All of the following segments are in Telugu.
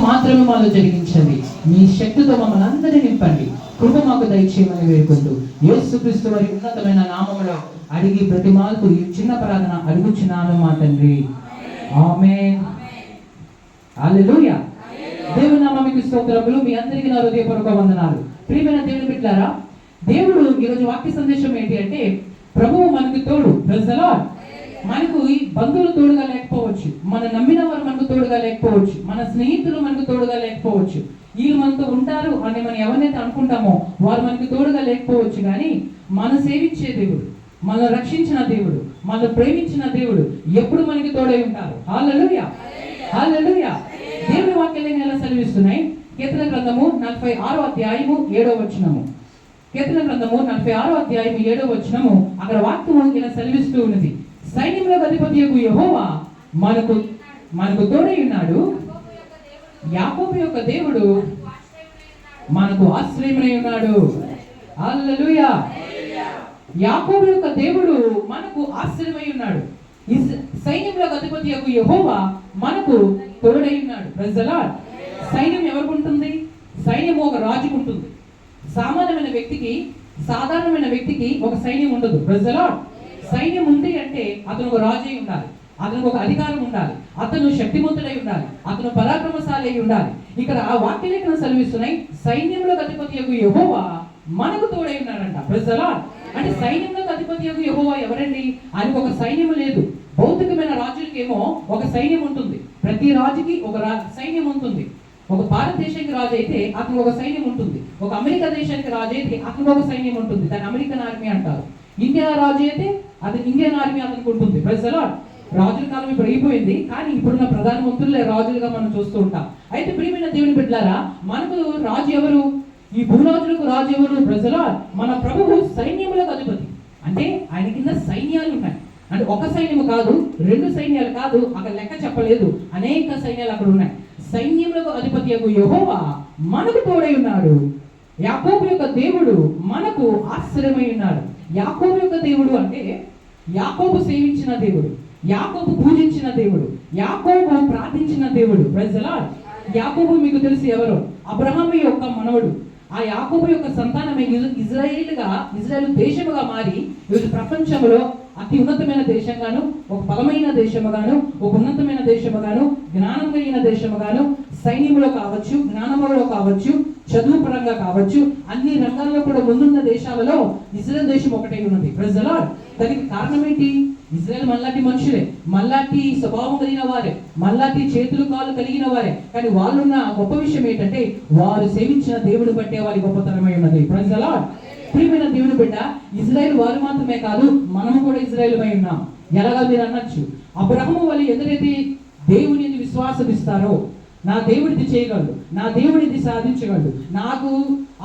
మాత్రమే మాలో జరిగించండి. మీ శక్తితో మమ్మల్ని అందరినీ నింపండి. కృప మాకు దయచేయమని వేడుకుంటూ యేసుక్రీస్తు వారి ఉన్నతమైన నామములో అడిగి ప్రతి మాలకు ఈ చిన్న ప్రార్థన అడుగుచున్నాను మా తండ్రి. ఆమేన్. హల్లెలూయా. దేవుని నామమునకు స్తోత్రములు. మీ అందరికీ నా హృదయపూర్వక వందనాలు. ప్రియమైన దేవుని బిడ్డలారా, దేవుడు ఈరోజు వాక్య సందేశం ఏంటి అంటే, ప్రభువు మనకు తోడు. Praise the Lord. మనకు ఈ బంధువులు తోడుగా లేకపోవచ్చు, మన నమ్మిన వారు మనకు తోడుగా లేకపోవచ్చు, మన స్నేహితులు మనకు తోడుగా లేకపోవచ్చు, వీళ్ళు మనతో ఉంటారు అని మనం ఎవరినైతే అనుకుంటామో వారు మనకు తోడుగా లేకపోవచ్చు. కానీ మనం సేవించే దేవుడు, మనల్ని రక్షించిన దేవుడు, మనల్ని ప్రేమించిన దేవుడు ఎప్పుడు మనకి తోడై ఉంటారు. హల్లెలూయా, హల్లెలూయా. దేవుని వాక్యాలు ఎలా సెలవిస్తున్నాయి? కీర్తన గ్రంథము 46వ అధ్యాయము 7వ వచనము. కీర్తన గ్రంథము 46వ అధ్యాయము 7వ వచనము. అక్కడ వాక్యము ఇలా సెలవిస్తూ ఉన్నది, సైన్యములకు అధిపతియగు యెహోవా మనకు తోడై ఉన్నాడు. యాకోబు యొక్క దేవుడు మనకు ఆశ్రయమై ఉన్నాడు. హల్లెలూయా. యాకోబు యొక్క దేవుడు మనకు ఆశ్రయమై ఉన్నాడు. సైన్యములకు అధిపతియగు యెహోవా మనకు తోడై ఉన్నాడు. Praise the Lord. సైన్యం ఎవరికి ఉంటుంది? సైన్యము ఒక రాజుకు ఉంటుంది. సామాన్యమైన వ్యక్తికి, సాధారణమైన వ్యక్తికి ఒక సైన్యం ఉండదు. Praise the Lord. సైన్యం ఉంది అంటే అతను ఒక రాజు ఉండాలి, అతనికి ఒక అధికారం ఉండాలి, అతను శక్తిమంతుడై ఉండాలి, అతను పరాక్రమశాలి అయి ఉండాలి. ఇక్కడ ఆ వాక్యలేఖనం సెలవిస్తున్నాయి, సైన్యములకు అధిపతియగు యెహోవా మనకు తోడై ఉన్నాడంట. Praise the lord. అంటే సైన్యములకు అధిపతియగు యెహోవా ఎవరండి? ఆయనకు ఒక సైన్యం లేదు. భౌతికమైన రాజులకేమో ఒక సైన్యం ఉంటుంది. ప్రతి రాజుకి ఒక సైన్యం ఉంటుంది. ఒక భారతదేశానికి రాజు అయితే అతనికి ఒక సైన్యం ఉంటుంది. ఒక అమెరికా దేశానికి రాజు అయితే అతనికి ఒక సైన్యం ఉంటుంది. దాన్ని అమెరికన్ ఆర్మీ అంటారు. ఇండియా రాజు అయితే అతని ఇండియన్ ఆర్మీ అతనికి ఉంటుంది. Praise the Lord. రాజుల కాలం ఇప్పుడు అయిపోయింది, కానీ ఇప్పుడున్న ప్రధానమంత్రులే రాజులుగా మనం చూస్తూ ఉంటాం. అయితే ప్రియమైన దేవుని బిడ్డలారా, మనకు రాజు ఎవరు? ఈ భూరాజులకు రాజు ఎవరు? Praise the Lord. మన ప్రభువు సైన్యములకు అధిపతి. అంటే ఆయన కింద సైన్యాలు ఉన్నాయి. అంటే ఒక సైన్యము కాదు, 2 సైన్యాలు కాదు, అక్కడ లెక్క చెప్పలేదు, అనేక సైన్యాలు అక్కడ ఉన్నాయి. సైన్యములకు అధిపతియగు యెహోవా మనకు తోడై ఉన్నాడు. యాకోబు యొక్క దేవుడు మనకు ఆశ్రయమై ఉన్నాడు. యాకోబు యొక్క దేవుడు అంటే యాకోబు సేవించిన దేవుడు, యాకోబు పూజించిన దేవుడు, యాకోబు ప్రార్థించిన దేవుడు. Praise the Lord. యాకోబు మీకు తెలుసు ఎవరో? అబ్రహాము యొక్క మనవడు. ఆ యాకోబు యొక్క సంతానమే ఇజ్రాయేల్ దేశముగా మారి ఈరోజు ప్రపంచంలో అతి ఉన్నతమైన దేశంగాను, ఒక బలమైన దేశముగాను, ఒక ఉన్నతమైన దేశముగాను, జ్ఞానం కలిగిన దేశముగాను, సైన్యంలో కావచ్చు, జ్ఞానంలో కావచ్చు, చదువు పరంగా కావచ్చు, అన్ని రంగాల్లో కూడా ముందున్న దేశాలలో ఇజ్రాయెల్ దేశం ఒకటే ఉన్నది. Praise the Lord. దానికి కారణం ఏంటి? ఇజ్రాయెల్ మళ్ళాటి మనుషులే, మళ్ళాటి స్వభావం కలిగిన వారే, మళ్ళాటి చేతులు కాళ్ళు కలిగిన వారే. కానీ వాళ్ళున్న గొప్ప విషయం ఏంటంటే వారు సేవించిన దేవుడు బట్టే వారి గొప్పతనమై ఉన్నది. Praise the lord. ప్రియమైన దేవుని బిడ్డ, ఇజ్రాయెల్ వారు మాత్రమే కాదు, మనము కూడా ఇజ్రాయెల్మై ఉన్నాం. ఎలాగా మీరు అనొచ్చు, అబ్రహాము వాళ్ళు ఎదురైతే దేవుని విశ్వాసం ఇస్తారో, నా దేవుడిది చేయగలడు, నా దేవుడిది సాధించగలడు, నాకు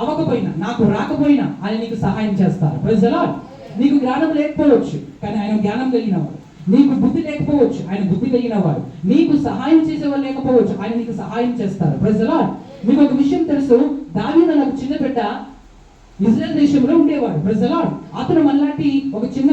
అవ్వకపోయినా, నాకు రాకపోయినా ఆయన నీకు సహాయం చేస్తారు. Praise the lord. నీకు జ్ఞానం లేకపోవచ్చు, కానీ ఆయన జ్ఞానం కలిగినవాడు. నీకు బుద్ధి లేకపోవచ్చు, ఆయన బుద్ధి కలిగినవాడు. నీకు సహాయం చేసేవాళ్ళు లేకపోవచ్చు, ఆయన నీకు సహాయం చేస్తారు. Praise the Lord. మీకు ఒక విషయం తెలుసు, దావీదు నాకు చిన్న బిడ్డ ఇజ్రాయెల్ దేశంలో ఉండేవాడు. Praise the Lord. అతను మళ్ళాటి ఒక చిన్న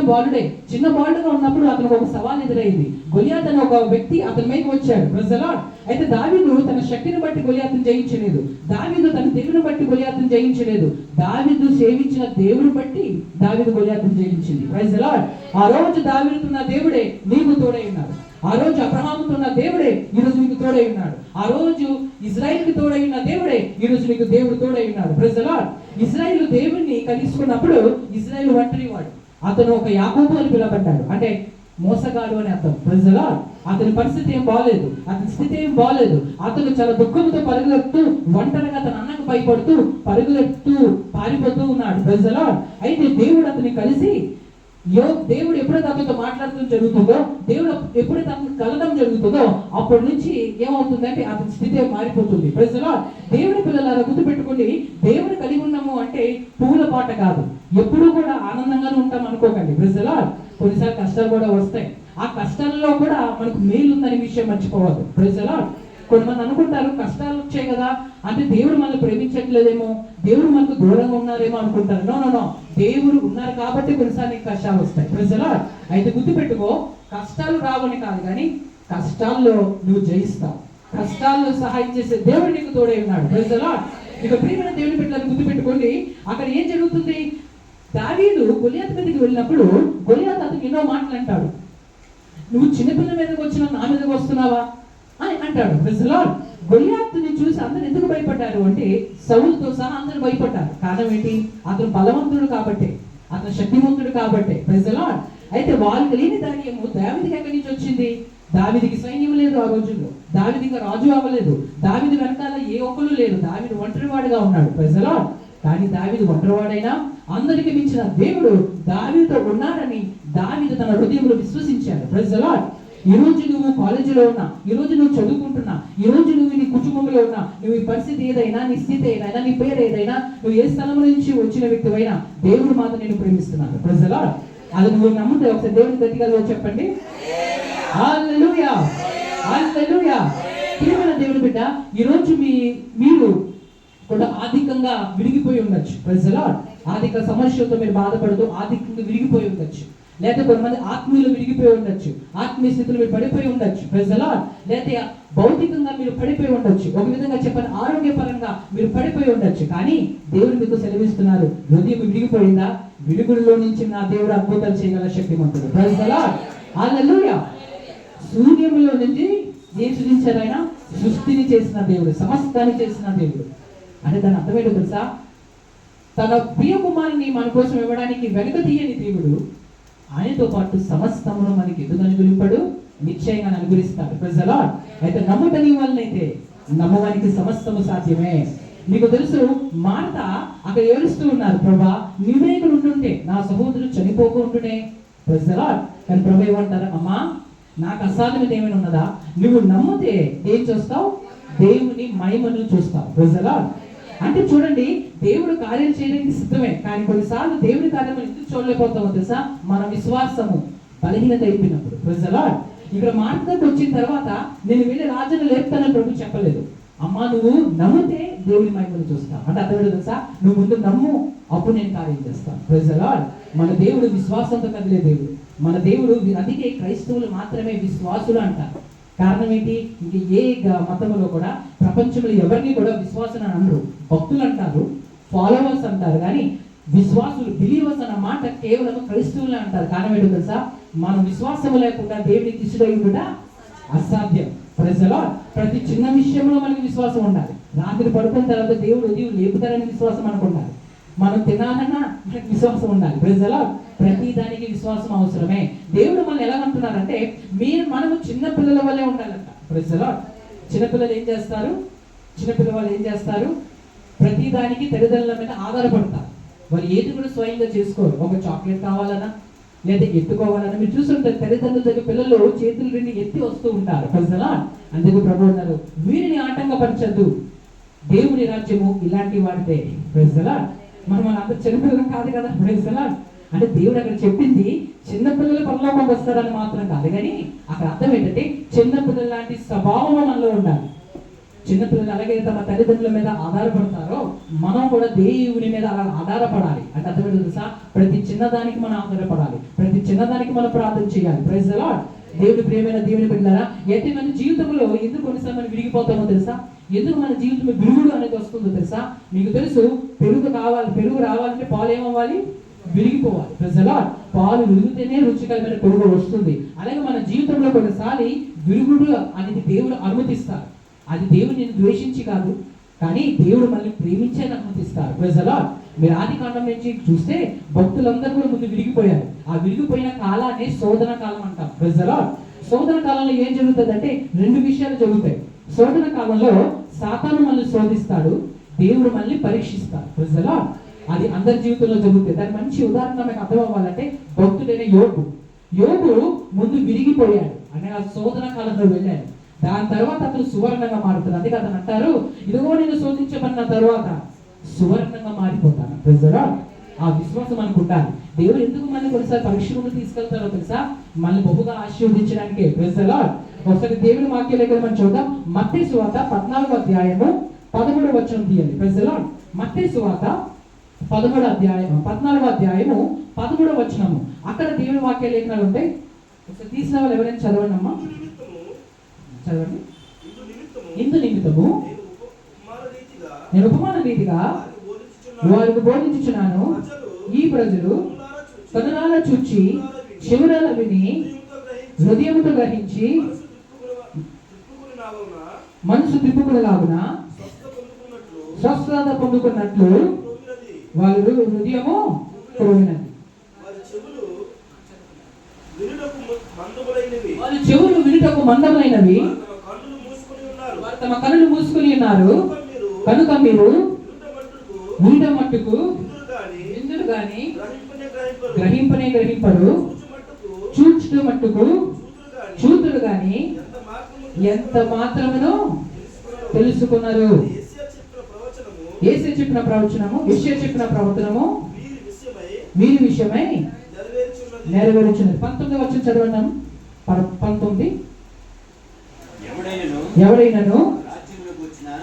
బాలుడుగా ఉన్నప్పుడు అతనికి ఒక సవాల్ ఎదురైంది. గొలియాత్ అనే ఒక వ్యక్తి అతని మీదకి వచ్చాడు. Praise the Lord. అయితే దావీదు తన శక్తిని బట్టి గొలియాతును జయించలేదు, దావీదు తన దేవుని బట్టి గొలియాతును జయించలేదు, దావీదు సేవించిన దేవుని బట్టి దావీదు గొలియాతును జయించింది. Praise the Lord. ఆ రోజు దావీదుతున్న దేవుడే నీకు తోడై ఉన్నాడు. ఆ రోజు అబ్రహాముతో ఉన్న దేవుడే ఈరోజు నీకు తోడై ఉన్నాడు. ఆ రోజు ఇజ్రాయెల్కి తోడై ఉన్న దేవుడే ఈరోజు నీకు దేవుడు తోడై ఉన్నాడు. Praise the lord. ఇజ్రాయెల్ దేవుణ్ణి కలుసుకున్నప్పుడు ఇజ్రాయెల్ ఒంటరి వాడు, అతను ఒక యాకోబు అని పిలవబడ్డాడు, అంటే మోసగాడు అని అర్థం. Praise the Lord. అతని పరిస్థితి ఏం బాలేదు, అతని స్థితి ఏం బాలేదు. అతను చాలా దుఃఖంతో పరుగులెత్తు, ఒంటరిగా తన అన్నకు భయపడుతూ పరుగులెత్తు పారిపోతూ ఉన్నాడు. Praise the Lord. అయితే దేవుడు అతన్ని కలిసి, దేవుడు ఎప్పుడైతే అతనితో మాట్లాడటం జరుగుతుందో, దేవుడు ఎప్పుడైతే అతను కలడం జరుగుతుందో అప్పటి నుంచి ఏమవుతుందంటే అతని స్థితి మారిపోతుంది. Praise the Lord. దేవుని పిల్లలారా గుర్తుపెట్టుకోండి, దేవుని కలిగి ఉన్నాము అంటే పువ్వుల పాట కాదు. ఎప్పుడూ కూడా ఆనందంగానే ఉంటాం అనుకోకండి. Praise the lord. కొన్నిసార్లు కష్టాలు కూడా వస్తాయి. ఆ కష్టాలలో కూడా మనకు మేలు ఉందనే విషయం మర్చిపోవద్దు. Praise the Lord. కొంతమంది అనుకుంటారు కష్టాలు వచ్చాయి కదా అంటే దేవుడు మనల్ని ప్రేమించట్లేదేమో, దేవుడు మనకు దూరంగా ఉన్నారేమో అనుకుంటారు. No no no. దేవుడు ఉన్నారు కాబట్టి కొన్నిసార్లు నీకు కష్టాలు వస్తాయి. Praise the Lord. అయితే గుర్తుపెట్టుకో, కష్టాలు రావని కాదు, కానీ కష్టాల్లో నువ్వు జయిస్తావు. కష్టాల్లో సహాయం చేసే దేవుడు నీకు తోడై ఉన్నాడు. Praise the Lord. ఇక ప్రియమైన దేవుని బిడ్డలను గుర్తు పెట్టుకోండి, అక్కడ ఏం జరుగుతుంది? దావీదు గొలియాతు మీదకి వెళ్ళినప్పుడు గొలియాతు అతనికి ఎన్నో మాటలు అంటాడు. నువ్వు చిన్నపిల్ల మీదకి వచ్చిన నా మీదకి వస్తున్నావా అని అంటాడు. Praise the lord. గొలియాతుని చూసి అందరు ఎందుకు భయపడ్డారు అంటే, సౌలుతో సహా అందరూ భయపడ్డారు. కారణం ఏంటి? అతను బలవంతుడు కాబట్టి, అతను శక్తివంతుడు కాబట్టి. Praise the Lord. అయితే వాళ్ళకి లేని ధైర్యము దావీదుకి ఎక్కడి నుంచి వచ్చింది? దావీదుకి సైన్యం లేదు ఆ రోజుల్లో, దావీదు ఇంకా రాజు అవ్వలేదు, దావీదు వెనకాల ఏ ఒక్కరు లేరు, దావీదు ఒంటరివాడుగా ఉన్నాడు. Praise the Lord. కానీ దావీదు ఒంటరివాడైనా అందరికి మించిన దేవుడు దావీదుతో ఉన్నాడని దావీదు తన హృదయంలో విశ్వసించాడు. Praise the Lord. ఈ రోజు నువ్వు కాలేజీలో ఉన్నా, ఈ రోజు నువ్వు చదువుకుంటున్నా, ఈ రోజు నువ్వు నీ కుటుంబంలో ఉన్నా, నువ్వు ఈ పరిస్థితి ఏదైనా, నీ స్థితి ఏదైనా, నీ పేరు ఏదైనా, నువ్వు ఏ స్థలం నుంచి వచ్చిన వ్యక్తివైనా దేవుడు మాత్రం నేను ప్రేమిస్తున్నాను. Praise the Lord. అది నువ్వు నమ్మితే ఒకసారి దేవుని గట్టిగా చెప్పండి, హల్లెలూయా, హల్లెలూయా. ప్రియమైన దేవుని బిడ్డ, ఈ రోజు మీరు కూడా ఆర్థికంగా విరిగిపోయి ఉండొచ్చు. Praise the Lord. ఆర్థిక సమస్యలతో మీరు బాధపడుతూ ఆర్థికంగా విరిగిపోయి ఉండొచ్చు. లేదా కొంతమంది ఆత్మీయులు విరిగిపోయి ఉండొచ్చు, ఆత్మీయ స్థితిలో మీరు పడిపోయి ఉండొచ్చు. Praise the Lord. లేదా భౌతికంగా మీరు పడిపోయి ఉండొచ్చు. ఒక విధంగా చెప్పని ఆరోగ్యపరంగా మీరు పడిపోయి ఉండొచ్చు. కానీ దేవుడు మీకు సెలవిస్తున్నారు, హృదయం విరిగిపోయిందా? విరుగుడులో నుంచి నా దేవుడు అద్భుతాలు చేయగల శక్తిమంతుడు. Praise the Lord. హల్లెలూయా. సూర్యములో నుంచి ఏం సృజించారు ఆయన? సృష్టిని చేసిన దేవుడు, సమస్తాన్ని చేసిన దేవుడు. అంటే దాని అర్థమేంటో తెలుసా? తన ప్రియ కుమారుని మన కోసం ఇవ్వడానికి వెనుక తీయని దేవుడు ఆయనతో పాటు సమస్తమును మనకి ఎదుగు అనుగ్రహింపడు, నిశ్చయంగా అనుగ్రహిస్తాడు. Praise the Lord. అయితే నమ్ముటని వల్లనైతే నమ్మవానికి సమస్తము సాధ్యమే. మీకు తెలుసు, మార్త అక్కడ ఏడుస్తూ ఉన్నారు, ప్రభా నువ్వే ఇక్కడ ఉంటుంటే నా సహోదరుడు చనిపోకుండానే. Praise the Lord. కానీ ప్రభు ఏమంటారు? అమ్మా, నాకు అసాధ్యమైనది ఏమైనా ఉన్నదా? నువ్వు నమ్మితే ఏం చూస్తావు? దేవుని మహిమను చూస్తావు. Praise the lord. అంటే చూడండి, దేవుడు కార్యం చేయడానికి సిద్ధమే, కానీ కొన్నిసార్లు దేవుడి కార్యం ఎందుకు చూడలేకపోతామో తెలుసా? మన విశ్వాసము బలహీనత అయిపోయినప్పుడు. Praise the Lord. ఇక్కడ మార్తకు వచ్చిన తర్వాత నేను వెళ్ళి రాజును లేపుతానని ప్రభు చెప్పలేదు. అమ్మా, నువ్వు నమ్మితే దేవుని మహిమను చూస్తావు. అంటే అర్థం తెలుసా? నువ్వు ముందు నమ్ము, అప్పుడు నేను కార్యం చేస్తాను. Praise the Lord. మన దేవుడు విశ్వాసంతో కదిలే దేవుడు. మన దేవుడు, అందుకే క్రైస్తవులు మాత్రమే విశ్వాసులు అంటారు. కారణం ఏంటి? ఇంక ఏ మతంలో కూడా ప్రపంచంలో ఎవరిని కూడా విశ్వాసం అని అనరు. భక్తులు అంటారు, ఫాలోవర్స్ అంటారు, కానీ విశ్వాసులు, బిలీవర్స్ అన్న మాట కేవలం క్రైస్తవులు అంటారు. కారణం ఏంటో తెలుసా? మనం విశ్వాసం లేకుండా దేవుని తీసుడై కూడా అసాధ్యం. Praise the Lord. ప్రతి చిన్న విషయంలో మనకి విశ్వాసం ఉండాలి. రాత్రి పడుకున్న తర్వాత దేవుడు ఉదయం లేపుతారని విశ్వాసం మనకు ఉండాలి. మనం తినాలన్నా మనకి విశ్వాసం ఉండాలి. Praise the Lord. ప్రతి దానికి విశ్వాసం అవసరమే. దేవుడు మనం ఎలా అంటున్నారంటే, మనము చిన్న పిల్లల వల్లే ఉండాలంట. Praise the Lord. చిన్నపిల్లలు ఏం చేస్తారు? చిన్నపిల్లలు ఏం చేస్తారు? ప్రతి దానికి తల్లిదండ్రుల మీద ఆధారపడతారు. వాళ్ళు ఏది కూడా స్వయంగా చేసుకోరు. ఒక చాక్లెట్ కావాలన్నా, లేదా ఎత్తుకోవాలన్నా మీరు చూస్తుంటారు, తల్లిదండ్రుల దగ్గర పిల్లలు చేతులు రెండు ఎత్తి వస్తూ ఉంటారు. Praise the Lord. అందుకు ప్రభు అన్నారు, వీరిని ఆటంకపరచద్దు, దేవుని రాజ్యము ఇలాంటి వాడితే. Praise the Lord. మనం అంత చిన్నపిల్లలు కాదు కదా. Praise the lord. అంటే దేవుడు అక్కడ చెప్పింది చిన్నపిల్లలు పరలోకం వస్తారని మాత్రం కాదు, కానీ అక్కడ అర్థం ఏంటంటే చిన్నపిల్లల లాంటి స్వభావం మనలో ఉండాలి. చిన్నపిల్లలు అలాగైతే తమ తల్లిదండ్రుల మీద ఆధారపడతారో మనం కూడా దేవుని మీద అలా ఆధారపడాలి. అంటే అర్థం ఏంటో తెలుసా? ప్రతి చిన్నదానికి మనం ఆధారపడాలి, ప్రతి చిన్నదానికి మనం ప్రార్థన చేయాలి. Praise the Lord. దేవుడి ప్రియమైన దేవుని బిడ్డలారా, అయితే మన జీవితంలో ఎందుకు కొన్నిసార్లు మనం విరిగిపోతామో తెలుసా? ఎందుకు మన జీవితంలో విరుగుడు అనేది వస్తుందో తెలుసా? మీకు తెలుసు, పెరుగు రావాలంటే పాలు ఏమవ్వాలి? విరిగిపోవాలి. Praise the Lord. పాలు విరిగితేనే రుచికరమైన పెరుగు వస్తుంది. అలాగే మన జీవితంలో కొన్నిసారి విరుగుడు అనేది దేవుడు అనుమతిస్తారు. అది దేవుడు నేను ద్వేషించి కాదు, కానీ దేవుడు మనల్ని ప్రేమించేది అనుమతిస్తారు. Praise the Lord. మీరు ఆది కాండం నుంచి చూస్తే భక్తులందరూ కూడా ముందు విరిగిపోయారు. ఆ విరిగిపోయిన కాలాన్ని శోధన కాలం అంటాం. Praise the Lord. శోధన కాలంలో ఏం జరుగుతుందంటే రెండు విషయాలు జరుగుతాయి. శోధన కాలంలో సాతాను మనల్ని శోధిస్తాడు, దేవుడు మనల్ని పరీక్షిస్తాడు. Praise the Lord. అది అందరి జీవితంలో జరుగుతుంది. దాని మంచి ఉదాహరణ మీకు అర్థం అవ్వాలంటే భక్తుడైన యోబు ముందు విరిగిపోయాడు, అంటే ఆ శోధన కాలంలో వెళ్ళాడు. దాని తర్వాత అతను సువర్ణంగా మారుతాడు. అందుకే అతను అంటారు, ఇదిగో నేను శోధించబడిన తర్వాత సువర్ణంగా మారిపోతాను. Praise the Lord. ఆ విశ్వాసం మనకు ఉండాలి. దేవుడు ఎందుకు మనల్ని కొన్నిసారి పరీక్షలు తీసుకెళ్తారో తెలుసా? మనల్ని బహుగా ఆశీర్వదించడానికే. Praise the lord. ఒకసారి దేవుని వాక్యాలు మనం చూద్దాం. మత్తయి సువార్త 14వ అధ్యాయము 13వ వచనం తీయండి. Praise the Lord. మత్తయి సువార్త 14వ అధ్యాయము 13వ వచనము. అక్కడ దేవుని వాక్య లేఖనాలు ఉంటాయి. ఒకసారి తీసిన వాళ్ళు ఎవరైనా చదవండి అమ్మా, చదవండి. ఇందు నిమిత్తము నేను ఉపమాన రీతిగా వారికి బోధించుచున్నాను. ఈ ప్రజలు కనులారా చూచి చెవులార విని హృదయముతో గ్రహించి మనసు తిప్పుకునేలాగున స్వస్థత పొందుకున్నట్లు వాళ్ళు హృదయము క్రోవినది. వాళ్ళ చెవులు వినుటకు మందమైనవి, వారు తమ కన్నులు మూసుకుని ఉన్నారు. కనుక మీరు వినుట మట్టుకు విందురు గాని గ్రహింపనే గ్రహింపరు, చూచుట మట్టుకు చూతురు గాని ఎంత మాత్రమును తెలుసుకున్నారు. యేసయ్య చెప్పిన ప్రవచనము, యెషయా చెప్పిన ప్రవచనము వీరి విషయమై నెరవేర్చున్నది. 19వ వచనం చదవండి. 19 ఎవడైనను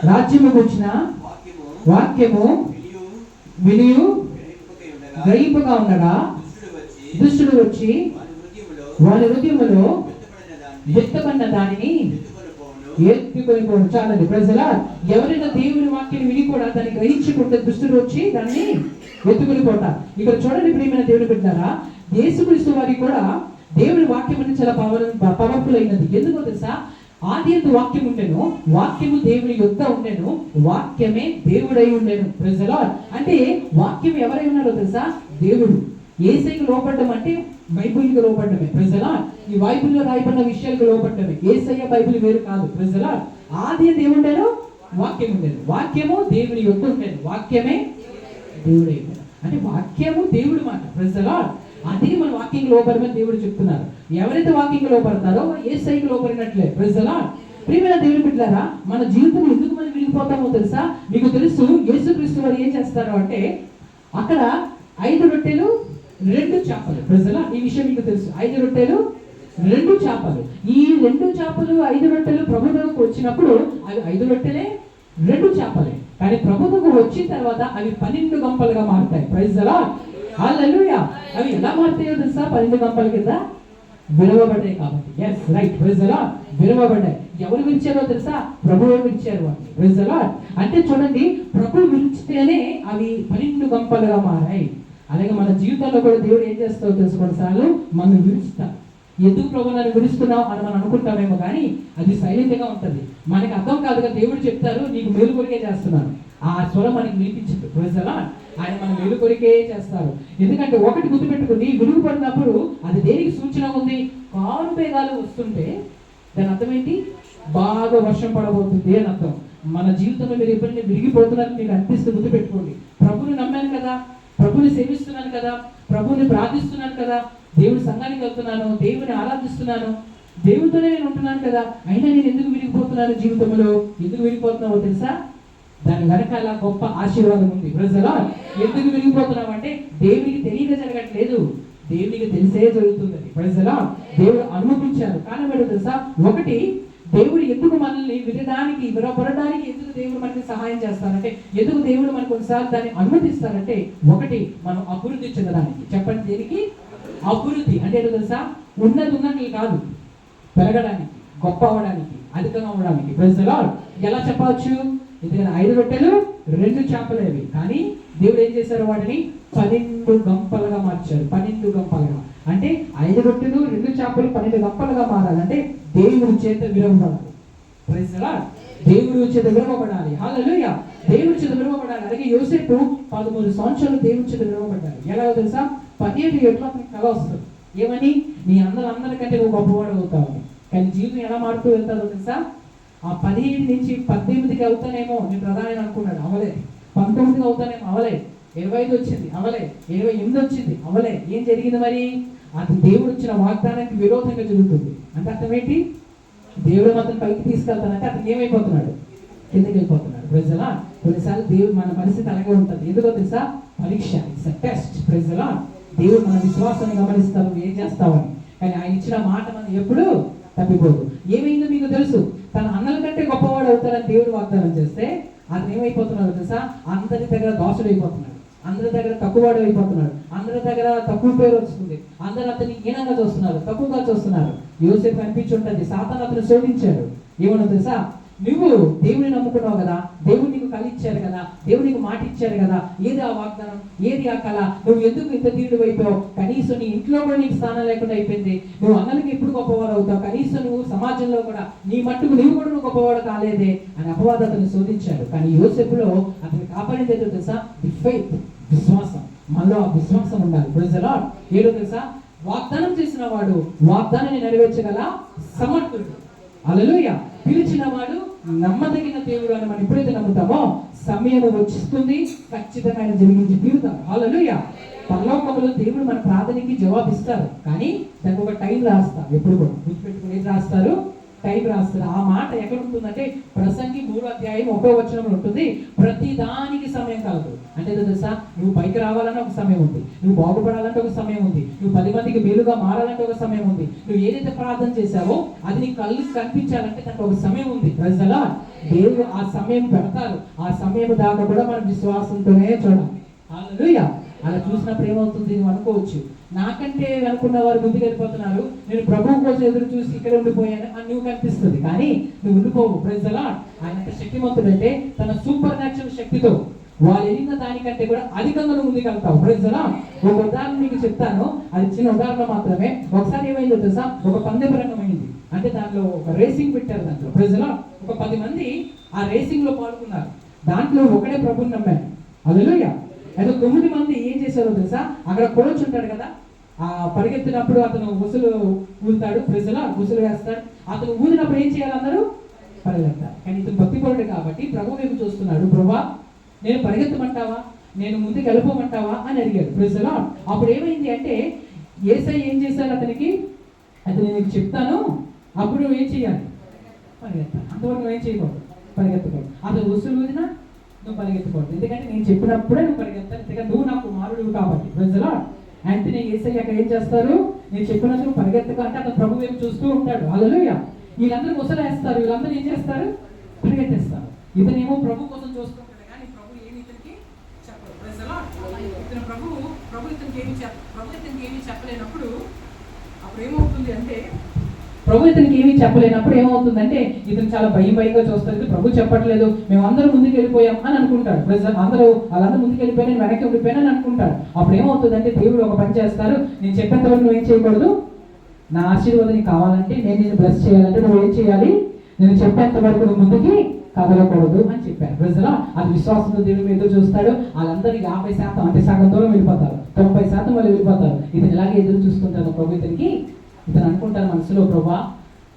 రాజ్యము గూర్చిన వాక్యము వినియు గ్రహింపగా ఉండగా దుష్టుడు వచ్చి వారి హృదయములో వ్యక్తపడిన దానిని ఎత్తుకొని పోను. చాలండి ప్రజల, ఎవరైనా దేవుని వాక్యం విని కూడా దాన్ని గ్రహించుకుంటే దుష్టుడు వచ్చి దాన్ని ఎత్తుకొని పోతారు. ఇక్కడ చూడండి ప్రియమైన దేవుని బిడ్డలారా, యేసుక్రీస్తు వారికి కూడా దేవుని వాక్యం అనేది చాలా పవర్ఫుల్ అయినది. ఎందుకో తెలుసా? ఆది యందు వాక్యం ఉండెను, వాక్యము దేవుని యొద్ద ఉండెను, వాక్యమే దేవుడై ఉండెను. Praise the lord. అంటే వాక్యం ఎవరై ఉన్నారో తెలుసా? దేవుడు. యేసయ్యకు లోపడడం అంటే బైబిల్కి లోపడమే. Praise the Lord. ఈ బైబిల్లో రాయబడిన విషయాలకు లోపడమే. యేసయ్య బైబిల్ వేరు కాదు. Praise the Lord. ఆది యందు ఏముండెను? వాక్యం ఉండేది, వాక్యము దేవుని యొద్ద ఉండేది, వాక్యమే దేవుడై ఉండేది. అంటే వాక్యము దేవుడు మాట. Praise the Lord. అదే మన వాక్యంకి లోపడమని దేవుడు చెప్తున్నారు. ఎవరైతే వాక్యంకి లోపడతారో యేసయ్యకి లోపడినట్లే. Praise the lord. ప్రియమైన దేవుని బిడ్డలారా, మన జీవితం ఎందుకు మనం విరిగిపోతామో తెలుసా? మీకు తెలుసు, యేసుక్రీస్తు వారు ఏం చేస్తారు అంటే, అక్కడ 5 రొట్టెలు 2 చేపలు. Praise the Lord. ఈ విషయం మీకు తెలుసు. 5 రొట్టెలు 2 చేపలు. ఈ 2 చేపలు 5 రొట్టెలు ప్రభువుకు వచ్చినప్పుడు అవి 5 రొట్టెలే 2 చేపలే. కానీ ప్రభువుకు వచ్చిన తర్వాత అవి 12 గంపలుగా మారుతాయి. Praise the Lord. హల్లెలూయా. అవి ఎలా మారుతాయో తెలుసా? 12 గంపల కింద విరవబడ్డాయి కాబట్టి. Yes right. Praise the Lord. విరవబడ్డాయి. ఎవరు విరిచారో తెలుసా? ప్రభువే విరిచారు వాటిని. Praise the lord. అంటే చూడండి, ప్రభు విరిచితేనే అవి 12 గంపలుగా మారాయి. అలాగే మన జీవితంలో కూడా దేవుడు ఏం చేస్తారో తెలుసుకోండి, సార్లు మనం విరుస్తాం. ఎందుకు ప్రభు నన్ను విరుస్తున్నావు అని మనం అనుకుంటామేమో, కానీ అది సైలెంట్ గా ఉంటుంది. మనకి అర్థం కాదుగా. దేవుడు చెప్తారు, నీకు మేలు కొరికే చేస్తున్నాను. ఆ స్వరం మనకి వినిపించదు. Praise the Lord. ఆయన మన మేలు కొరికే చేస్తారు. ఎందుకంటే ఒకటి గుర్తుపెట్టుకుని, విరుగుపడినప్పుడు అది దేనికి సూచన ఉంది? కారు మేఘాలు వస్తుంటే దాని అర్థం ఏంటి? బాగా వర్షం పడబోతుంది అని అర్థం. మన జీవితంలో మీరు ఎప్పుడైనా విరిగిపోతున్నారని మీకు అనిపిస్తే గుర్తుపెట్టుకోండి, ప్రభుని నమ్మాను కదా, ప్రభుని సేవిస్తున్నాను కదా, ప్రభుని ప్రార్థిస్తున్నాను కదా, దేవుడి సంఘానికి వెళ్తున్నాను, దేవుని ఆరాధిస్తున్నాను, దేవుడితోనే నేను ఉంటున్నాను కదా, అయినా నేను ఎందుకు విరిగిపోతున్నాను? జీవితంలో ఎందుకు విరిగిపోతున్నావో తెలుసా? దాని వెనకాల గొప్ప ఆశీర్వాదం ఉంది. Praise the Lord. ఎందుకు విరిగిపోతున్నావు అంటే దేవునికి తెలియక జరగట్లేదు, దేవునికి తెలిసే జరుగుతుంది. Praise the lord. దేవుడు అనుమతించారు. కారణం ఏంటో తెలుసా? ఒకటి, దేవుడు ఎందుకు మనల్ని వినడానికి విరపడడానికి ఎందుకు దేవుడు మనకి సహాయం చేస్తారంటే, ఎందుకు దేవుడు మనకు ఒకసారి దాన్ని అనుమతిస్తారంటే, ఒకటి మనం అభివృద్ధి చెందడానికి. చెప్పండి, దేనికి? అభివృద్ధి అంటే ఏంటో తెలుసా? ఉన్నట్లు కాదు, పెరగడానికి, గొప్ప అవ్వడానికి, అధికంగా అవ్వడానికి. Praise the lord. ఎలా చెప్పవచ్చు? ఎందుకంటే 5 రొట్టెలు 2 చేపలేవి, కానీ దేవుడు ఏం చేశారు? వాటిని 12 గంపలుగా మార్చారు. 12 గంపలుగా అంటే 5 రొట్టెలు 2 చేపలు 12 గంపలుగా మారాలంటే దేవుడి చేత విరవబడాలి. Praise the Lord. దేవుడి చేత విరవబడాలి. హల్లెలూయా. దేవుడి చేత విరవబడాలి. అలాగే యోసేపు 13 సంవత్సరాలు దేవుడి చేత విరవబడ్డారు. ఎలాగో తెలుసా? 17 ఏళ్ళలో అతనికి కల వస్తుంది. ఏమని? నీ అందరికంటే నువ్వు గొప్పవాడు అవుతావు. కానీ జీవితం ఎలా మారుతూ వెళ్తారో తెలుసా? ఆ 17 నుంచి 18కి అవుతానేమో నేను ప్రధాని అనుకున్నాడు, అవలే. 19కి అవుతానేమో, అవలే. 25 వచ్చింది, అవలే. 28 వచ్చింది, అవలే. ఏం జరిగింది మరి? అది దేవుడు ఇచ్చిన వాగ్దానానికి విరోధంగా జరుగుతుంది. అంటే అర్థం ఏంటి? దేవుడు మాత్రం పైకి తీసుకెళ్తానంటే అతనికి ఏమైపోతున్నాడు? కిందకి వెళ్ళిపోతున్నాడు. Praise the lord. కొన్నిసార్లు దేవుడు మన పరిస్థితి అలాగే ఉంటుంది. ఎందుకో తెలుసా? పరీక్ష. It's a test. Praise the lord. దేవుడు మన విశ్వాసాన్ని గమనిస్తారు, ఏం చేస్తావని. కానీ ఆయన ఇచ్చిన మాట మనం ఎప్పుడు తప్పిపోదు. ఏమైందో మీకు తెలుసు. తన అన్నల కంటే గొప్పవాడు అవుతారని దేవుడు వాగ్దానం చేస్తే అతను ఏమైపోతున్నాడు తెలుసా? అందరి దగ్గర దాసుడు అయిపోతున్నాడు, అందరి దగ్గర తక్కువవాడు అయిపోతున్నాడు, అందరి దగ్గర తక్కువ పేరు వస్తుంది, అందరూ అతన్ని హీనంగా చూస్తున్నారు, తక్కువగా చూస్తున్నారు. యోసేపు అనిపించి ఉంటుంది, సాతాను అతను శోధించాడు. ఏమన్నా తెలుసా? నువ్వు దేవుని నమ్ముకున్నావు కదా, దేవుడు నీకు కళ ఇచ్చారు కదా, దేవుడు నీకు మాట ఇచ్చారు కదా, ఏది ఆ వాగ్దానం, ఏది ఆ కళ, నువ్వు ఎందుకు ఇంత తీరుడు అయిపోయావు, కనీసం నీ ఇంట్లో కూడా నీకు స్థానం లేకుండా అయిపోయింది, నువ్వు అన్నలకి ఎప్పుడు గొప్పవాడు అవుతావు, కనీసం నువ్వు సమాజంలో కూడా నీ మట్టుకు నువ్వు కూడా నువ్వు గొప్పవాడు కాలేదే అని అపవాదం అతను శోధించాడు. కానీ యోసేపులో అతను కాపాడింది ఏదో తెలుసా? ది ఫెయిత్, విశ్వాసం. మనలో ఆ విశ్వాసం ఉండాలి. Praise the lord. ఏదో తెలుసా? వాగ్దానం చేసిన వాడు వాగ్దానాన్ని నెరవేర్చగల సమర్థుడు. హల్లెలూయా. పిలిచిన వాడు నమ్మదగిన దేవుడు అని మనం ఎప్పుడైతే నమ్ముతామో సమయం వచ్చిస్తుంది, ఖచ్చితంగా ఆయన జరిగించి తీరుతారు. హల్లెలూయా. పరలోకములో దేవుడు మన ప్రార్థనకి జవాబిస్తారు, కానీ దానికి ఒక టైం రాస్తారు. ఎప్పుడు కూడా గుర్తుపెట్టుకుని ఏం రాస్తారు? టైం రాస్తారు. ఆ మాట ఎక్కడ ఉంటుందంటే ప్రసంగి 3:1 ఉంటుంది. ప్రతి దానికి సమయం కలదు. అంటే తెలుసా? నువ్వు పైకి రావాలన్నా ఒక సమయం ఉంది, నువ్వు బాగుపడాలంటే ఒక సమయం ఉంది, నువ్వు 10 మందికి మేలుగా మారాలంటే ఒక సమయం ఉంది, నువ్వు ఏదైతే ప్రార్థన చేశావో అది నీ కళ్ళు కనిపించాలంటే దానికి ఒక సమయం ఉంది. Praise the lord. దేవుడు ఆ సమయం పెడతారు. ఆ సమయం దాకా కూడా మనం విశ్వాసంతోనే చూడాలి. హల్లెలూయా. అలా చూసినప్పుడు ఏమవుతుంది నువ్వు అనుకోవచ్చు, నాకంటే అనుకున్న వారు ముందుకు వెళ్ళిపోతున్నారు, నేను ప్రభువు కోసం ఎదురు చూసి ఇక్కడ ఉండిపోయాను అని నువ్వు కనిపిస్తుంది, కానీ నువ్వు ఉండిపోవు. Praise the Lord. ఆయన ఎంత శక్తివంతుడంటే తన సూపర్ న్యాచురల్ శక్తితో వాళ్ళు వెళ్ళిన దానికంటే కూడా అధికంగా నువ్వు ముందుకు వెళ్తావు. Praise the lord. ఒక ఉదాహరణ మీకు చెప్తాను, అది చిన్న ఉదాహరణ మాత్రమే. ఒకసారి ఏమైందో తెలుసా? ఒక పందెం రంగం అయింది. అంటే దాంట్లో ఒక రేసింగ్ పెట్టారు. దాంట్లో ప్రైజ్ ది లార్డ్ ఒక 10 మంది ఆ రేసింగ్ లో పాల్గొన్నారు. దాంట్లో ఒకడే ప్రభుని నమ్మాడు. హల్లెలూయా. అయితే 9 మంది ఏం చేశారో తెలుసా? అక్కడ కోచ్ ఉంటాడు కదా, ఆ పరిగెత్తినప్పుడు అతను ఉసులు ఊదుతాడు. ప్రజల ఉసులు వేస్తాడు. అతను ఊదినప్పుడు ఏం చేయాలి? అందరూ పరిగెత్తాలి. కానీ ఇతను భక్తిపరుడు కాబట్టి ప్రభు వైపు చూస్తున్నాడు. ప్రభువా, నేను పరిగెత్తమంటావా, నేను ముందుకు వెళ్ళిపోమంటావా అని అడిగాడు. ప్రజల అప్పుడు ఏమైంది అంటే యేసయ్య ఏం చేశారు అతనికి? అయితే నేను నీకు చెప్తాను, అప్పుడు నువ్వు ఏం చేయాలి? పరిగెత్తాలి. అంతవరకు నువ్వు ఏం చేయకూడదు, పరిగెత్తకూడదు. అతను ఉసులు ఊదినా నువ్వు పరిగెత్తకూడదు, ఎందుకంటే నేను చెప్పినప్పుడే నువ్వు పరిగెత్తాలి, ఎందుకంటే నువ్వు నాకు కుమారుడు కాబట్టి. ప్రజల యాంటనీ యేసయ్య అక్కడ ఏం చేస్తారు? నేను చెప్పినట్టు పరిగెత్తక అంటే అతను ప్రభు వైపు చూస్తూ ఉంటాడు. హల్లెలూయా. వీళ్ళందరూ ముసలేస్తారు, వీళ్ళందరూ ఏం చేస్తారు? పరిగెత్తేస్తారు. ఇతనేమో ప్రభు కోసం చూస్తుంటాడు, కానీ ప్రభు ఏమి ఇతనికి చెప్పరు. ఇతను ప్రభు ఇతనికి ఏమి చెప్పలేనప్పుడు అప్పుడు ఏమవుతుంది అంటే ప్రభు ఇతనికి ఏమీ చెప్పలేనప్పుడు ఏమవుతుందంటే ఇతను చాలా భయంగా చూస్తారు. ప్రభు చెప్పట్లేదు, మేమందరూ ముందుకు వెళ్ళిపోయాం అని అనుకుంటాడు. వాళ్ళందరూ ముందుకు వెళ్ళిపోయినా నేను వెనక్కి ఉండిపోయాను అని అనుకుంటాడు. అప్పుడు ఏమవుతుందంటే దేవుడు ఒక పని చేస్తారు, నేను చెప్పేంత వరకు నువ్వేం చేయకూడదు, నా ఆశీర్వాదం నీకు కావాలంటే, నేను నిన్ను బ్లెస్ చేయాలంటే నువ్వేం చేయాలి? నేను చెప్పేంత వరకు నువ్వు ముందుకి కదలకూడదు అని చెప్పారు. ప్రజలా అది విశ్వాసంతో దేవుడు ఎదురు చూస్తాడు. వాళ్ళందరూ 50% అంటే సగం దూరం వెళ్ళిపోతారు, 90% వాళ్ళు వెళ్ళిపోతారు. ఇతను ఇలాగే ఎదురు చూస్తుంటారు. ప్రభు ఇతనికి ఇతను అనుకుంటాను మనసులో, ప్రభా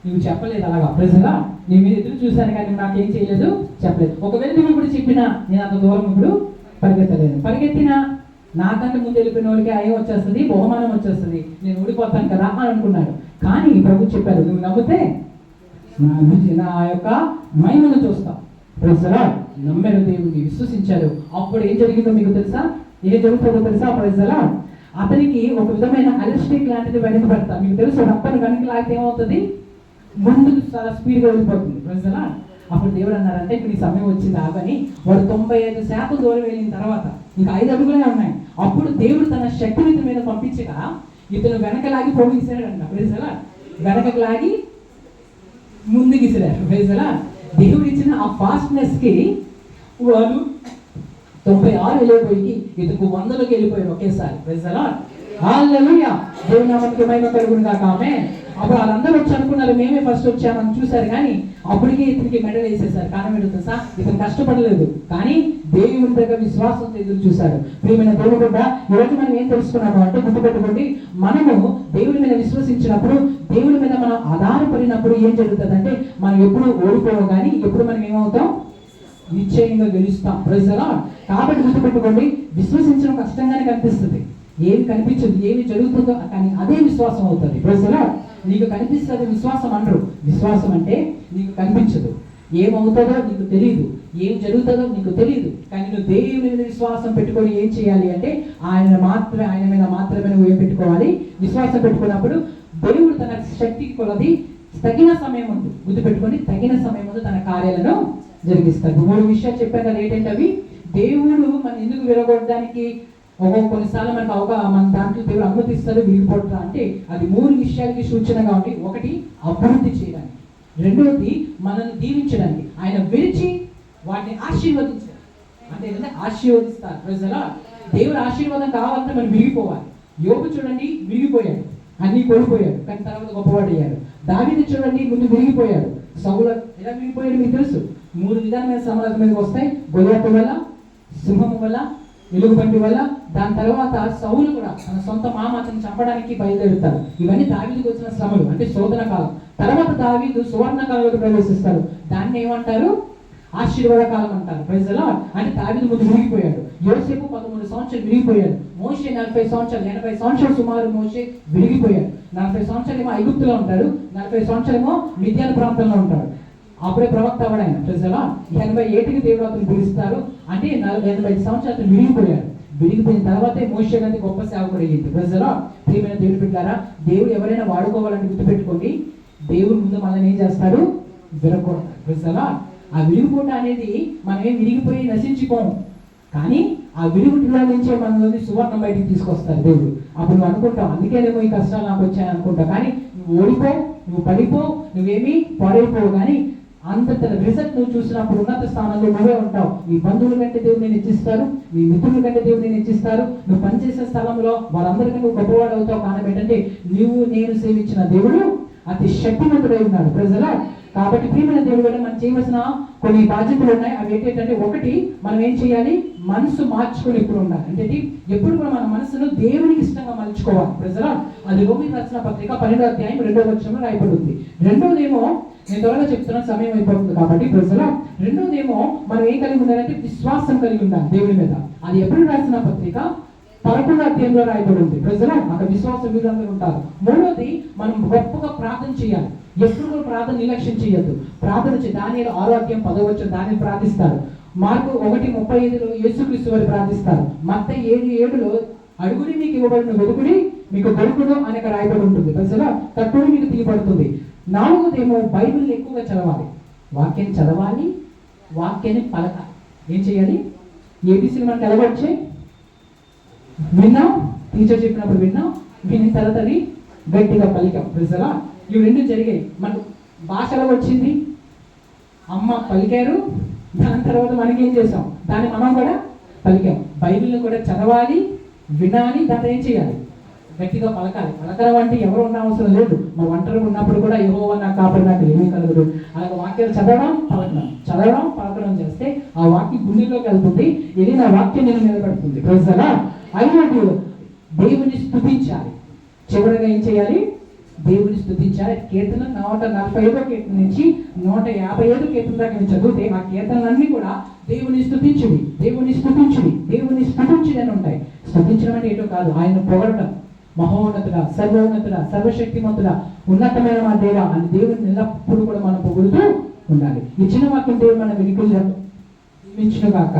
నువ్వు చెప్పలేదు అలాగా, ప్రజలా నీ మీద ఎదురు చూశాను కానీ నాకేం చేయలేదు, చెప్పలేదు. ఒకవేళ నువ్వు ఇప్పుడు చెప్పినా నేను అంత దూరం ఇప్పుడు పరిగెత్తలేను, పరిగెత్తినా నాకంటే ముందు వెళ్ళిపోయిన వాళ్ళకి అయం వచ్చేస్తుంది, బహుమానం వచ్చేస్తుంది, నేను ఊడిపోతాను కదా అని అనుకున్నాడు. కానీ ప్రభు చెప్పారు, నువ్వు నమ్మితే నా యొక్క మహిమను చూస్తాం. ప్రజలా నమ్మారు, దేవుడిని విశ్వసించారు. అప్పుడు ఏం జరిగిందో మీకు తెలుసా? ఏం జరుగుతుందో తెలుసా? ప్రజలా అతనికి ఒక విధమైన అలస్టిక్ లాంటిది వెనక పెడతా. మీకు తెలుసు, రప్పని వెనక లాగితే ఏమవుతుంది? ముందుకు చాలా స్పీడ్గా వెళ్ళిపోతుంది. ప్రజలా అప్పుడు దేవుడు అన్నారంటే ఇప్పుడు నీ సమయం వచ్చింది ఆగని. వాడు 95% దూరం వెళ్ళిన తర్వాత ఇంకా 5 అడుగులే ఉన్నాయి. అప్పుడు దేవుడు తన శక్తిని ఇతని మీద పంపించగా ఇతను వెనకలాగి పోగిసాడంట. ప్రజలా వెనకకు లాగి ముందుకు ఇసిరారు. ప్రజలా దేవుడు ఇచ్చిన ఆ ఫాస్ట్నెస్ కి వాళ్ళు 96 వెళ్ళిపోయి ఇతను 100లోకి వెళ్ళిపోయారు ఒకేసారి. ప్రజలా హల్లెలూయా. దేవుని నామమునకు మహిమ కలుగును గాక. ఆమేన్. అప్పుడు వాళ్ళందరూ వచ్చి అనుకున్నారు మేమే ఫస్ట్ వచ్చామని చూశారు, కానీ అప్పటికే ఇతనికి మెడల్ వేసేసారు. కారణం ఏంటో తెలుసా? ఇతను కష్టపడలేదు, కానీ దేవుని దగ్గర విశ్వాసంతో ఎదురు చూశారు. ప్రియమైన దేవుడు కూడా ఈరోజు మనం ఏం తెలుసుకున్నాము అంటే, గుర్తుపెట్టుకోండి, మనము దేవుడి మీద విశ్వసించినప్పుడు, దేవుడి మీద మనం ఆధారపడినప్పుడు ఏం జరుగుతుంది అంటే మనం ఎప్పుడు ఓడిపోవు, కానీ ఎప్పుడు మనం ఏమవుతాం? నిశ్చయంగా గెలుస్తాం. Praise the lord. కాబట్టి గుర్తుపెట్టుకోండి, విశ్వసించడం కష్టంగానే కనిపిస్తుంది, ఏమి కనిపించదు, ఏమి జరుగుతుందో కానీ అదే విశ్వాసం అవుతుంది. Praise the lord. నీకు కనిపిస్తుంది విశ్వాసం అనరు. విశ్వాసం అంటే నీకు కనిపించదు, ఏమవుతుందో నీకు తెలియదు, ఏం జరుగుతుందో నీకు తెలియదు, కానీ నువ్వు దేవుని మీద విశ్వాసం పెట్టుకొని ఏం చేయాలి అంటే ఆయన మీద మాత్రమే నువ్వు ఏం పెట్టుకోవాలి? విశ్వాసం పెట్టుకున్నప్పుడు దేవుడు తన శక్తికి కొలది తగిన సమయం ఉంది, గుర్తుపెట్టుకొని తగిన సమయం ముందు తన కార్యాలను జరిగిస్తాడు. 3 విషయాలు చెప్పాను కదా. ఏంటంటే అవి దేవుడు మనం ఎందుకు విరగొట్టడానికి కొన్నిసార్లు మనకు మన దాంట్లో దేవుడు అనుమతిస్తారు విరిగిపోతా అంటే అది 3 విషయాలకి సూచనగా ఉంది. ఒకటి, అభివృద్ధి చేయడానికి. రెండవది మనల్ని దీవించడానికి, ఆయన విరిచి వాటిని ఆశీర్వదించారు. అంటే ఆశీర్వదిస్తారు. ప్రజలా దేవుడి ఆశీర్వాదం కావాలంటే మనం విరిగిపోవాలి. యోబు చూడండి విరిగిపోయాడు, అన్ని కోల్పోయాడు, కానీ తర్వాత గొప్పవాడు అయ్యాడు. దావీదు చూడండి ముందు విరిగిపోయాడు. సౌలు ఎలా విరిగిపోయాడు మీకు తెలుసు. 3 విధాలమైన శ్రమల మీదకి వస్తాయి. గొలియాతు వల్ల, సింహము వల్ల, ఎలుగుబంటి వల్ల. దాని తర్వాత సౌలు కూడా తన సొంత మామ అతను చంపడానికి బయలుదేరుతారు. ఇవన్నీ దావీదుకు వచ్చిన శ్రమలు, అంటే శోధన కాలం. తర్వాత దావీదు సువర్ణ కాలంలోకి ప్రవేశిస్తాడు. దాన్ని ఏమంటారు? ఆశీర్వాద కాలం అంటారు. Praise the lord. అంటే దావీదు ముందు విరిగిపోయాడు. యోసేపు 13 సంవత్సరాలు విరిగిపోయాడు. మోషే 40 సంవత్సరాలు, 80 సంవత్సరాలు సుమారు మోషే విరిగిపోయాడు. 40 సంవత్సరాలు ఏమో ఐగుప్తులో ఉంటాడు, 40 సంవత్సరాలు ఏమో మిద్యాన్ ప్రాంతంలో ఉంటాడు. అప్పుడే ప్రవక్త అవ్వడు ఆయన. Praise the lord. 87కి దేవుడు అతను పిలుస్తారు. అంటే 85 సంవత్సరాలు అతను విరిగిపోయాడు. విరిగిపోయిన తర్వాతే మోషే గారి గొప్ప సేవకుడు అయ్యింది. Praise the lord. ప్రియమైన దేవుడు బిడ్డలారా, దేవుడు ఎవరైనా వాడుకోవాలని గుర్తుపెట్టుకోండి, దేవుడు ముందు మనల్ని ఏం చేస్తాడు? విరగొడతాడు. Praise the Lord. ఆ విరుగుట అనేది మనమేం విరిగిపోయి నశించిపోము, కానీ ఆ విరుగుటిలో నుంచే మనల్ని సువర్ణం బయటికి తీసుకొస్తారు దేవుడు. అప్పుడు నువ్వు అనుకుంటావు, అందుకేనేమో ఈ కష్టాలు నాకు వచ్చాయని అనుకుంటావు. కానీ నువ్వు ఓడిపో, నువ్వు పడిపో, నువ్వేమీ పాడైపోవు. కానీ అంత రిజల్ట్ నువ్వు చూసినప్పుడు ఉన్నత స్థానంలో నువ్వే ఉంటావు. నీ బంధువుల కంటే దేవుడు నేను హెచ్చిస్తారు, నీ మిత్రుల కంటే దేవుడు నేను హెచ్చిస్తారు. నువ్వు పనిచేసే స్థలంలో వారందరికీ నువ్వు గొప్పవాడు అవుతావు. కారణం ఏంటంటే నువ్వు నేను సేవించిన దేవుడు అతి శక్తివంతుడై ఉన్నాడు. ప్రజలా కాబట్టి ప్రియమైన దేవుడు వల్ల మనం చేయవలసిన కొన్ని బాధ్యతలు ఉన్నాయి. అవి ఏంటంటే, ఒకటి, మనం ఏం చేయాలి? మనసు మార్చుకొని ఎప్పుడు ఉండాలి. అంటే ఎప్పుడు కూడా మన మనసును దేవునికి ఇష్టంగా మలుచుకోవాలి. ప్రజలా అది రోమీయులకు రాసిన పత్రిక 12వ అధ్యాయం 2వ వచనంలో రాయబడి ఉంది. రెండోదేమో, నేను త్వరగా చెప్తున్నా, సమయం అయిపోతుంది కాబట్టి ప్రజలా, రెండోదేమో మనం ఏం కలిగి ఉండాలంటే విశ్వాసం కలిగి ఉండాలి దేవుని మీద. అది ఎప్పుడు రాసిన పత్రిక 11వ అధ్యాయంలో రాయబడి ఉంది. ప్రజలా అక్కడ విశ్వాసం వీళ్ళందరూ ఉంటారు. మూడోది, మనం గొప్పగా ప్రార్థన చేయాలి. ఎప్పుడు కూడా ప్రార్థన నిర్లక్ష్యం చేయొద్దు. ప్రార్థన దానియేలు 6వ అధ్యాయం 10వ వచనం దానిని ప్రార్థిస్తారు. మార్కు 1:35లో యేసుక్రీస్తు వారు ప్రార్థిస్తారు. మత్తయి 7:7లో అడుగుడి మీకు ఇవ్వబడిన, వెతుకుడి మీకు దొరుకును అని రాయబడి ఉంటుంది. ప్రజలా తట్టుడి మీకు తీయబడుతుంది. నాలుగోదేమో బైబిల్ ఎక్కువగా చదవాలి. వాక్యం చదవాలి, వాక్యాన్ని పలకాలి. ఏం చేయాలి? ఏబీసీలు మనకు ఎలా వచ్చాయి? విన్నాం, టీచర్ చెప్పినప్పుడు విన్నాం, విని తర్వాత గట్టిగా పలికాం. ప్రజలా ఇవి రెండు జరిగాయి. మనకు భాషలో వచ్చింది, అమ్మ పలికారు, దాని తర్వాత మనకి ఏం చేసాం? దాన్ని మనం కూడా పలికాం. బైబిల్ని కూడా చదవాలి, వినాలి, దాన్ని ఏం చేయాలి? గట్టిగా పలకాలి. పలకడం అంటే ఎవరు ఉన్న అవసరం లేదు. మన ఒంటరిగా ఉన్నప్పుడు కూడా యెహోవా నాకు కాపాడి నాకు ఏమీ కలగదు. అలాగే వాక్యాలు చదవడం, పలకడం, చదవడం, పలకడం చేస్తే ఆ వాక్యం గుండెల్లోకి వెళ్తుంది. ఇది నా వాక్యం నేను నిలబెడుతుంది. ప్రజలా అయినట్టు దేవుని స్తుతించాలి. చివరిగా ఏం చేయాలి? దేవుని స్తుతించాలి. కీర్తన 145వ కీర్తన నుంచి 155 కీర్తన దాకా చదివితే ఆ కీర్తనలన్నీ కూడా దేవుని స్తుతించుడి, దేవుని స్తుతించుడి, దేవుని స్తుతించుడి అని ఉంటాయి. స్తుతించడం అంటే ఏంటో కాదు, ఆయన పొగడటం. మహోన్నతుడ, సర్వోన్నతుడ, సర్వశక్తిమంతుడ, ఉన్నతమైన మా దేవ అని దేవుని ఎల్లప్పుడు కూడా మనం పొగుడుతూ ఉండాలి. ఈ చిన్న వాక్యం దేవుడు మన వెనుకలు దీవించును గాక.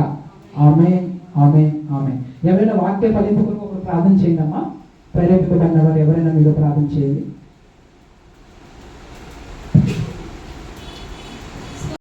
ఆమేన్, ఆమేన్, ఆమేన్. ఎవరైనా వాక్య ఫలింపు కొరకు ప్రార్థన చేయండి అమ్మా. ప్రేరేపితమైన వారు ఎవరైనా మీరు ప్రార్థన చేయండి.